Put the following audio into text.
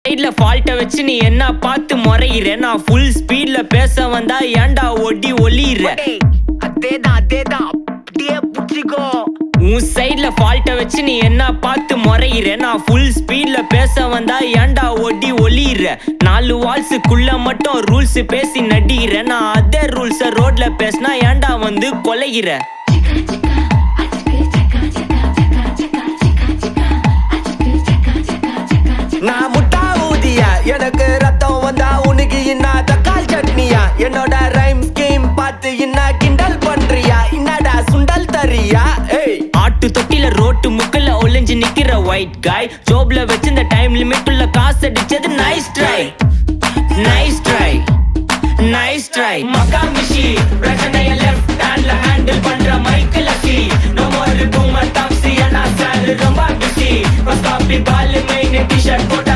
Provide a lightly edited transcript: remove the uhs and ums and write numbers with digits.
சைட்ல ஃபால்ட்ட வச்சு நீ என்ன பார்த்து முறையிற நான் ஃபுல் ஸ்பீட்ல பேச வந்தா ஏன்டா ஒடி ஒளியிற அதேதான் அப்படியே புடிச்சுக்கோ உன் சைட்ல ஃபால்ட்ட வச்சு நீ என்ன பார்த்து முறையிற நான் ஃபுல் ஸ்பீட்ல பேச வந்தா ஏன்டா ஒடி ஒளியிற 4 வால்ஸுக்குள்ள மட்டும் ரூல்ஸ் பேசி நடிகிற நான் அதே ரூல்ஸ ரோட்ல பேசினா ஏன்டா வந்து கொலைகிற நான் முட்டா ஊதியா எனக்கு ரத்தம் வந்தா உனக்கு இன்னா தக்காளி சட்னியா என்னோட ரைம் ஸ்கீம் பார்த்து இன்னா கிண்டல் பண்றியா என்னடா சுண்டல் தரியா ஆட்டு தொட்டில ரோட்டு முக்கல ஒளிஞ்சு நிக்கிற ஒயிட் காய் ஜோப்ல வச்சிருந்த டைம் லிமிட் உள்ள காசு அடிச்சது nice try nice try nice try மக்கா மிஷி பிரச்சனைய லெஃப்ட் ஹேண்ட்ல ஹேண்டில் பண்ற மைக்கேல் அசி நோ மோர் பூமர் டாக்ஸி அண்ணா சார் ரொம்ப பிஸி ஃபர்ஸ்ட் காப்பி பால் மெயின் டி-ஷர்ட் போட்டு